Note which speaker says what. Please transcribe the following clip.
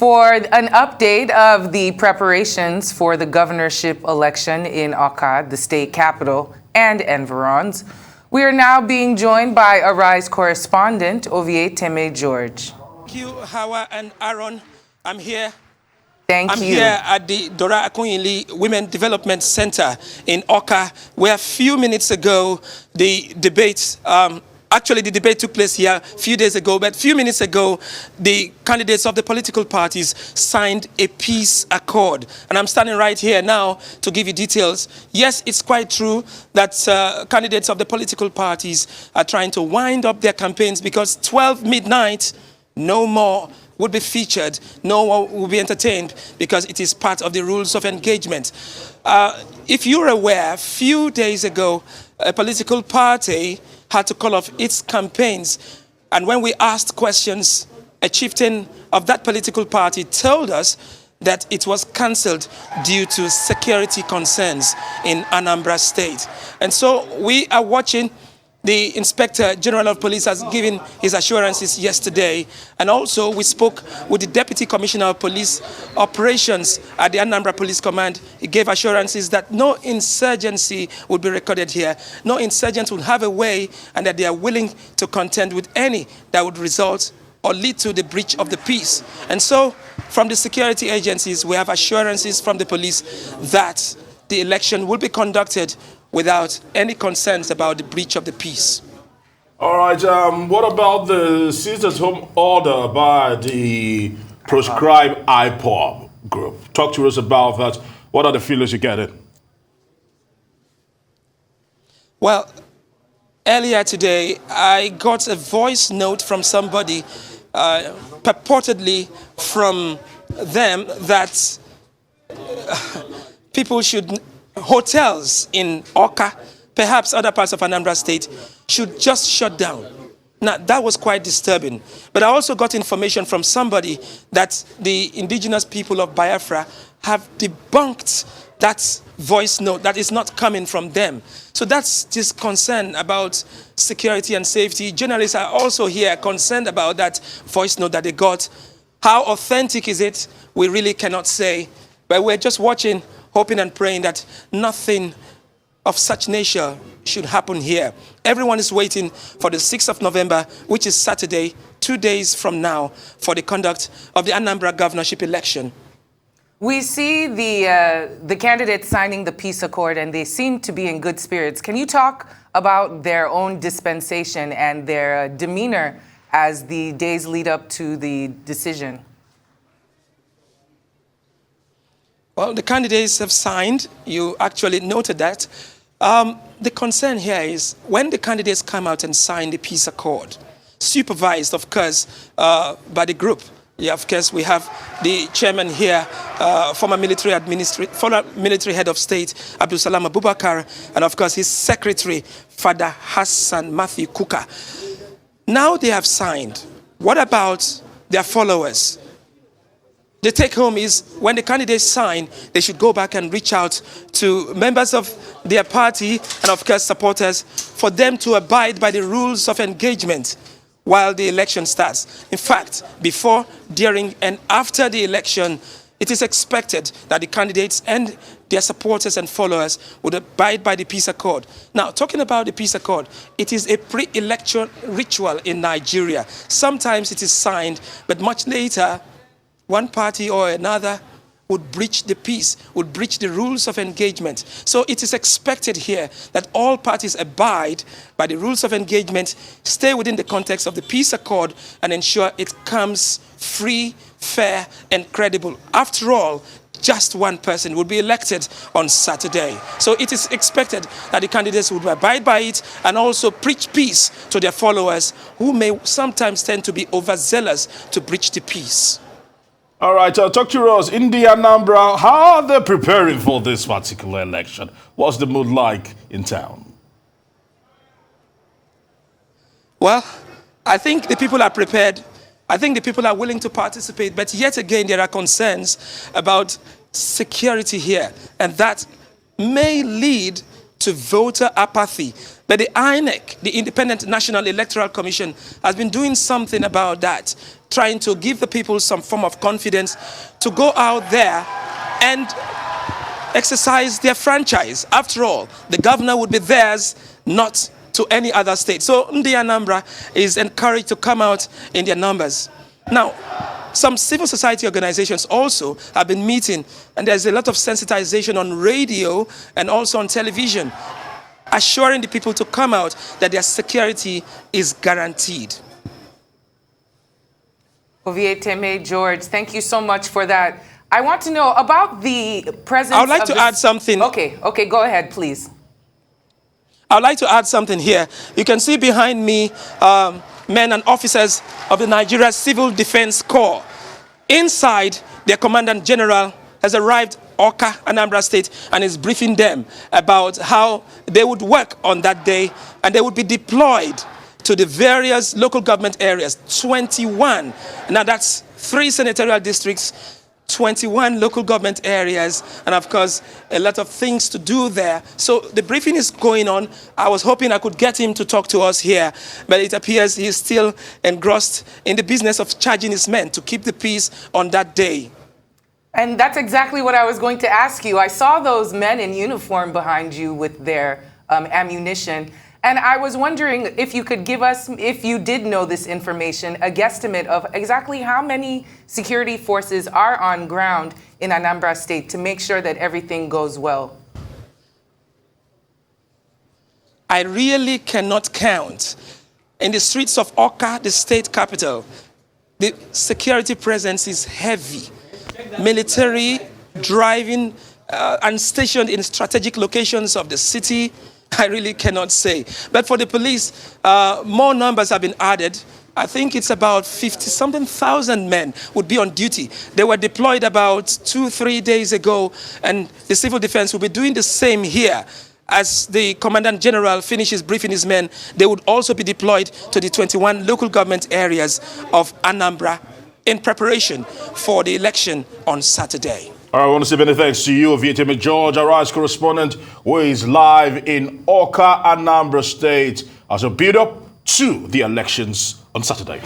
Speaker 1: for an update of the preparations for the governorship election in Awka, the state capital, and environs. We are now being joined by Arise Correspondent Ovieteme George.
Speaker 2: Thank you, Hawa and Aaron. I'm here.
Speaker 1: I'm
Speaker 2: here at the Dora Akunyili Women Development Center in Awka, where a few minutes ago the debate, actually the debate took place here a few days ago, but a few minutes ago the candidates of the political parties signed a peace accord. And I'm standing right here now to give you details. Yes, it's quite true that candidates of the political parties are trying to wind up their campaigns because 12 midnight, no more would be featured, no one will be entertained because it is part of the rules of engagement. If you're aware, a few days ago, a political party had to call off its campaigns. And when we asked questions, a chieftain of that political party told us that it was cancelled due to security concerns in Anambra State. And so we are watching. The Inspector General of Police has given his assurances yesterday, and also we spoke with the Deputy Commissioner of Police Operations at the Anambra Police Command. He gave assurances that no insurgency would be recorded here, no insurgents will have a way, and that they are willing to contend with any that would result or lead to the breach of the peace. And so, from the security agencies, we have assurances from the police that the election will be conducted without any concerns about the breach of the peace.
Speaker 3: All right, what about the seize-at-home order by the proscribed IPOB group? Talk to us about that. What are the feelings you get?
Speaker 2: Well, earlier today, I got a voice note from somebody, purportedly from them, that people should, hotels in Awka, perhaps other parts of Anambra State, should just shut down. Now, that was quite disturbing. But I also got information from somebody that the indigenous people of Biafra have debunked that voice note, that is not coming from them. So that's this concern about security and safety. Journalists are also here concerned about that voice note that they got. How authentic is it? We really cannot say. But we're just watching, hoping and praying that nothing of such nature should happen here. Everyone is waiting for the 6th of November, which is Saturday, 2 days from now, for the conduct of the Anambra governorship election.
Speaker 1: We see the candidates signing the peace accord, and they seem to be in good spirits. Can you talk about their own dispensation and their demeanor as the days lead up to the decision?
Speaker 2: Well, the candidates have signed. You actually noted that. The concern here is when the candidates come out and sign the peace accord, supervised, of course, by the group. Yeah, of course, we have the chairman here, former military head of state, Abdul Salam Abubakar, and of course his secretary, Father Hassan Matthew Kuka. Now they have signed. What about their followers? The take home is when the candidates sign, they should go back and reach out to members of their party and of course supporters for them to abide by the rules of engagement while the election starts. In fact, before, during and after the election, it is expected that the candidates and their supporters and followers would abide by the peace accord. Now, talking about the peace accord, it is a pre-election ritual in Nigeria. Sometimes it is signed, but much later, one party or another would breach the peace, would breach the rules of engagement. So it is expected here that all parties abide by the rules of engagement, stay within the context of the peace accord, and ensure it comes free, fair, and credible. After all, just one person will be elected on Saturday. So it is expected that the candidates would abide by it and also preach peace to their followers, who may sometimes tend to be overzealous to breach the peace.
Speaker 3: All right, talk to us. In the Anambra, how are they preparing for this particular election? What's the mood like in town?
Speaker 2: Well, I think the people are prepared. I think the people are willing to participate. But yet again, there are concerns about security here. And that may lead to voter apathy. But the INEC, the Independent National Electoral Commission, has been doing something about that, trying to give the people some form of confidence to go out there and exercise their franchise. After all, the governor would be theirs, not to any other state. So Ndi Anambra is encouraged to come out in their numbers. Now, some civil society organizations also have been meeting, and there's a lot of sensitization on radio and also on television, assuring the people to come out that their security is guaranteed.
Speaker 1: Ovieteme George, thank you so much for that. I want to know about the presence
Speaker 2: I would like
Speaker 1: of
Speaker 2: to add something.
Speaker 1: Okay, go ahead, please.
Speaker 2: I would like to add something here. You can see behind me men and officers of the Nigeria Civil Defense Corps. Inside, their Commandant General has arrived Awka, Anambra State, and is briefing them about how they would work on that day, and they would be deployed to the various local government areas, 21. Now that's 3 senatorial districts, 21 local government areas, and of course, a lot of things to do there. So the briefing is going on. I was hoping I could get him to talk to us here, but it appears he's still engrossed in the business of charging his men to keep the peace on that day.
Speaker 1: And that's exactly what I was going to ask you. I saw those men in uniform behind you with their ammunition. And I was wondering if you could give us, if you did know this information, a guesstimate of exactly how many security forces are on ground in Anambra State to make sure that everything goes well.
Speaker 2: I really cannot count. In the streets of Awka, the state capital, the security presence is heavy. Military driving and stationed in strategic locations of the city, I really cannot say. But for the police, more numbers have been added. I think it's about 50-something thousand men would be on duty. They were deployed about 2-3 days ago, and the civil defense will be doing the same here. As the Commandant General finishes briefing his men, they would also be deployed to the 21 local government areas of Anambra in preparation for the election on Saturday.
Speaker 3: All right, I want to say many thanks to you, Ovieteme George, our Rise correspondent, who is live in Awka, Anambra State, as a build-up to the elections on Saturday.